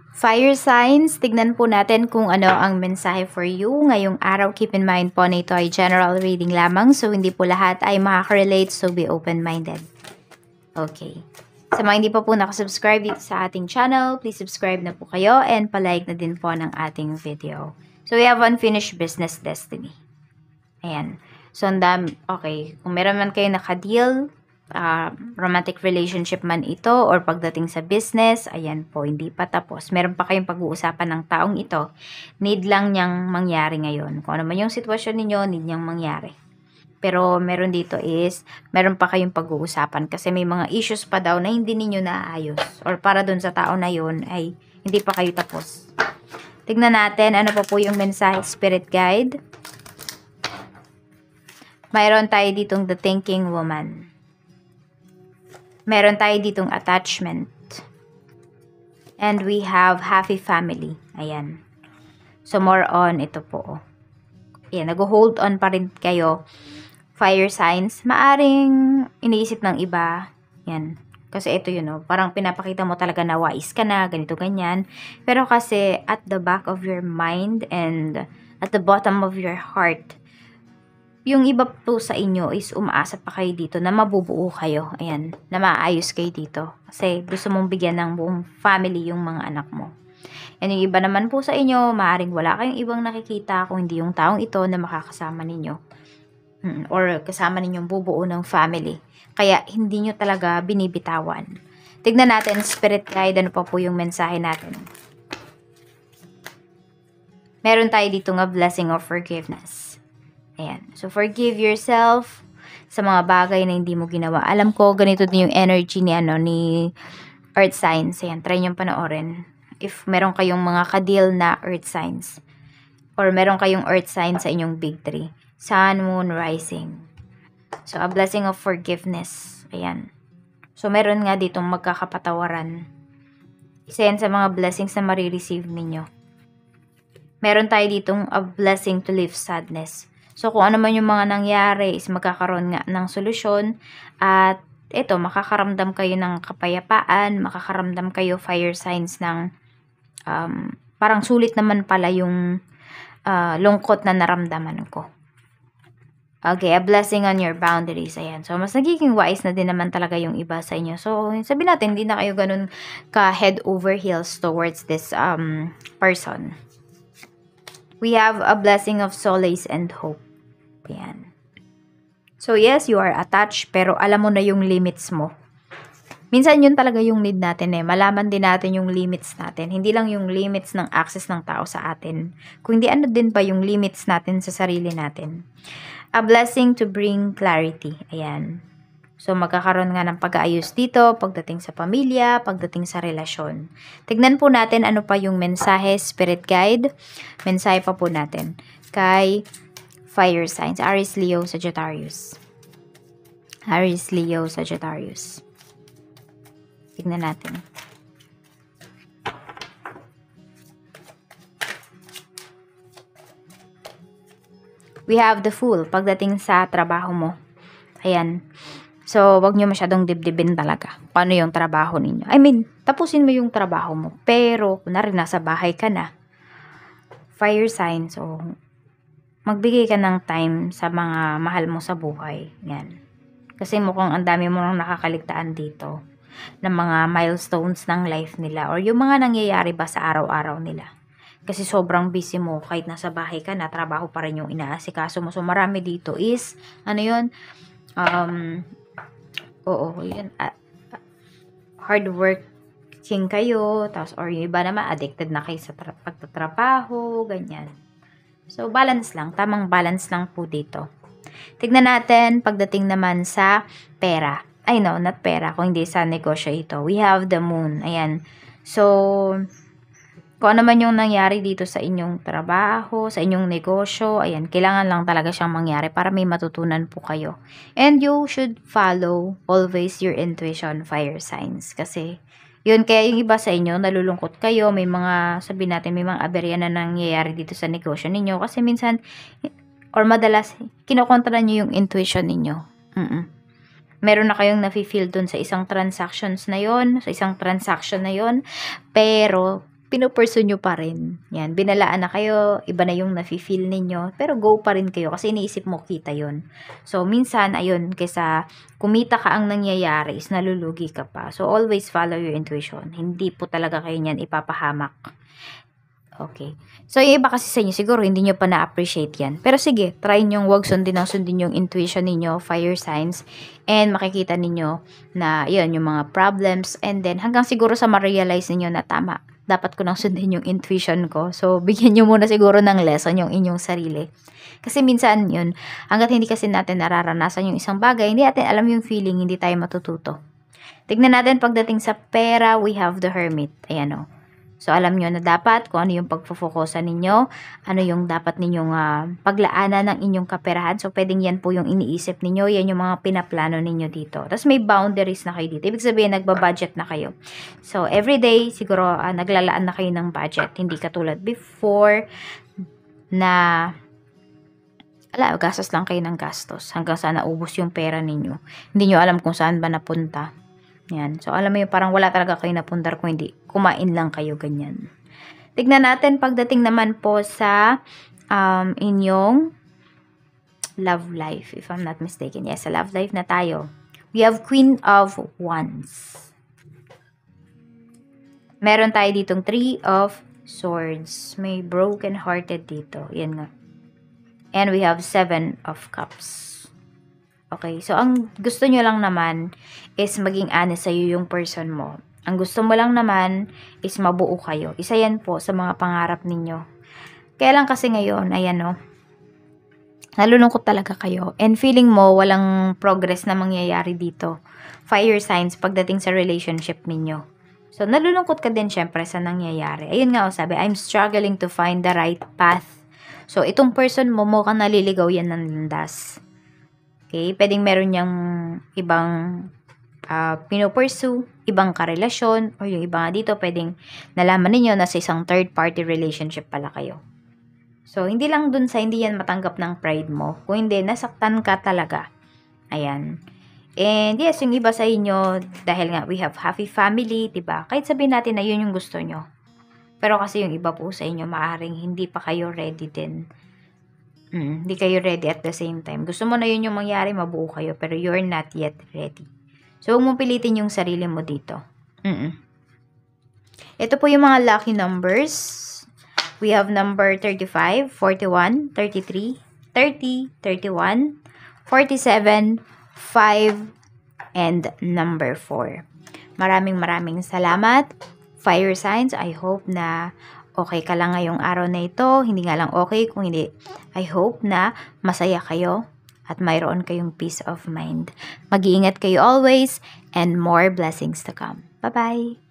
Fire signs, tignan po natin kung ano ang mensahe for you ngayong araw. Keep in mind po na ito ay general reading lamang, so hindi po lahat ay makaka-relate, so be open-minded. Okay. Sa mga hindi pa po nakasubscribe dito sa ating channel, please subscribe na po kayo and palike na din po ng ating video. So we have unfinished business destiny. Ayan. So okay, kung meron man kayo naka-deal, romantic relationship man ito or pagdating sa business, ayan po, hindi pa tapos. Meron pa kayong pag-uusapan ng taong ito. Need lang niyang mangyari ngayon. Kung ano man yung sitwasyon ninyo, need niyang mangyari. Pero meron dito is, meron pa kayong pag-uusapan kasi may mga issues pa daw na hindi ninyo naayos. Or para dun sa tao na yun ay hindi pa kayo tapos. Tignan natin ano pa po yung mensahe spirit guide. Mayroon tayo ditong the thinking woman. Meron tayo ditong attachment. And we have happy family. Ayan. So, more on ito po. Ayan, nag-hold on pa rin kayo. Fire signs. Maaring iniisip ng iba. Ayan. Kasi ito yun, no? Parang pinapakita mo talaga na wais ka na, ganito, ganyan. Pero kasi, at the back of your mind and at the bottom of your heart, yung iba po sa inyo is umaasa pa kayo dito na mabubuo kayo. Ayan, na maayos kayo dito. Kasi gusto mong bigyan ng buong family yung mga anak mo. And yung iba naman po sa inyo, maaaring wala kayong ibang nakikita kung hindi yung taong ito na makakasama ninyo. Or kasama ninyong bubuo ng family. Kaya hindi nyo talaga binibitawan. Tignan natin, spirit guide, ano pa po yung mensahe natin. Meron tayo dito nga blessing of forgiveness. Ayan. So, forgive yourself sa mga bagay na hindi mo ginawa. Alam ko, ganito din yung energy ni earth signs. Ayan, try nyo panoorin. If meron kayong mga ka-deal na earth signs. Or meron kayong earth signs sa inyong big three. Sun, moon, rising. So, a blessing of forgiveness. Ayan. So, meron nga ditong magkakapatawaran. Isa yan sa mga blessings na marireceive ninyo. Meron tayo ditong a blessing to live sadness. So, kung ano man yung mga nangyari is magkakaroon nga ng solusyon at ito, makakaramdam kayo ng kapayapaan, makakaramdam kayo fire signs ng parang sulit naman pala yung lungkot na naramdaman ko. Okay, a blessing on your boundaries. Ayan. So, mas nagiging wise na din naman talaga yung iba sa inyo. So, sabi natin, hindi na kayo ganun ka head over heels towards this person. We have a blessing of solace and hope. Ayan. So, yes, you are attached, pero alam mo na yung limits mo. Minsan yun talaga yung need natin eh. Malaman din natin yung limits natin. Hindi lang yung limits ng access ng tao sa atin. Kung hindi ano din pa yung limits natin sa sarili natin. A blessing to bring clarity. Ayan. So, magkakaroon nga ng pag-aayos dito, pagdating sa pamilya, pagdating sa relasyon. Tignan po natin ano pa yung mensahe, spirit guide. Mensahe pa po natin kay fire signs. Aries, Leo, Sagittarius. Aries, Leo, Sagittarius. Tignan natin. We have the Fool pagdating sa trabaho mo. Ayan. So, wag nyo masyadong dibdibin talaga. Paano yung trabaho ninyo? I mean, tapusin mo yung trabaho mo. Pero, kunwari nasa bahay ka na. Fire sign. So, magbigay ka ng time sa mga mahal mo sa buhay. Yan. Kasi mukhang ang dami mo nang nakakaligtaan dito ng mga milestones ng life nila or yung mga nangyayari ba sa araw-araw nila. Kasi sobrang busy mo kahit nasa bahay ka na, trabaho pa rin yung inaasikaso mo. So, marami dito is, ano yun, yun, hard working kayo, tapos, or yung iba naman, addicted na kayo sa pagtatrabaho, ganyan. So, balance lang. Tamang balance lang po dito. Tignan natin, pagdating naman sa pera. Ay, no, not pera. Kung hindi sa negosyo ito. We have the moon. Ayan. So, kung ano man yung nangyari dito sa inyong trabaho, sa inyong negosyo, ayan, kailangan lang talaga siyang mangyari para may matutunan po kayo. And you should follow always your intuition, fire signs. Kasi, yun, kaya yung iba sa inyo, nalulungkot kayo, may mga, sabihin natin, may mga aberya na nangyayari dito sa negosyo ninyo. Kasi minsan, or madalas, kinokontra nyo yung intuition ninyo. Meron na kayong nafe-feel dun sa isang transactions na yon, sa isang transaction na yon, pero pinupursue nyo pa rin. Yan, binalaan na kayo, iba na yung nafe-feel ninyo, pero go pa rin kayo kasi iniisip mo kita yon. So, minsan, ayun, kaysa kumita ka ang nangyayari is nalulugi ka pa. So, always follow your intuition. Hindi po talaga kayo niyan ipapahamak. Okay. So, yung iba kasi sa inyo, siguro hindi nyo pa na-appreciate yan. Pero sige, try nyo wag sundin yung intuition ninyo, fire signs, and makikita ninyo na, yun, yung mga problems, and then hanggang siguro sa ma-realize ninyo na tama, dapat ko nang sundin yung intuition ko. So, bigyan nyo muna siguro ng lesson yung inyong sarili. Kasi minsan yun, hanggat hindi kasi natin nararanasan yung isang bagay, hindi natin alam yung feeling, hindi tayo matututo. Tignan natin pagdating sa pera, we have the Hermit. Ayan o. So, alam nyo na dapat kung ano yung pagpufokusan ninyo, ano yung dapat ninyong paglaanan ng inyong kaperahan. So, pwedeng yan po yung iniisip ninyo, yan yung mga pinaplano ninyo dito. Tapos, may boundaries na kayo dito. Ibig sabihin, nagbabudget na kayo. So, everyday, siguro, naglalaan na kayo ng budget. Hindi katulad before na, gastos lang kayo ng gastos hanggang saan naubos yung pera ninyo. Hindi nyo alam kung saan ba napunta. Yan. So, alam mo yung parang wala talaga kayo napundar kung hindi kumain lang kayo ganyan. Tignan natin pagdating naman po sa inyong love life, if I'm not mistaken. Yes, sa love life na tayo. We have Queen of Wands. Meron tayo ditong Three of Swords. May broken-hearted dito. Yan nga. And we have Seven of Cups. Okay, so ang gusto nyo lang naman is maging honest sa'yo yung person mo. Ang gusto mo lang naman is mabuo kayo. Isa yan po sa mga pangarap ninyo. Kaya lang kasi ngayon, ayan o, nalulungkot talaga kayo. And feeling mo walang progress na mangyayari dito. Fire signs pagdating sa relationship ninyo. So, nalulungkot ka din syempre sa nangyayari. Ayun nga o, sabi, I'm struggling to find the right path. So, itong person mo, mukhang naliligaw yan ng landas. Okay, pwedeng meron niyang ibang pinupursue, ibang karelasyon, or yung iba nga dito, pwedeng nalaman ninyo na sa isang third-party relationship pala kayo. So, hindi lang dun sa hindi yan matanggap ng pride mo, kung hindi, nasaktan ka talaga. Ayan. And yes, yung iba sa inyo, dahil nga we have happy family, diba? Kahit sabihin natin na yun yung gusto nyo. Pero kasi yung iba po sa inyo, maaaring hindi pa kayo ready din. Hindi kayo ready at the same time. Gusto mo na yun yung mangyari, mabuo kayo, pero you're not yet ready. So, huwag mong pilitin yung sarili mo dito. Ito po yung mga lucky numbers. We have number 35, 41, 33, 30, 31, 47, 5, and number 4. Maraming salamat. Fire signs, I hope na okay ka lang ngayong araw na ito. Hindi nga lang okay, kung hindi, I hope na masaya kayo at mayroon kayong peace of mind. Mag-iingat kayo always and more blessings to come. Bye-bye!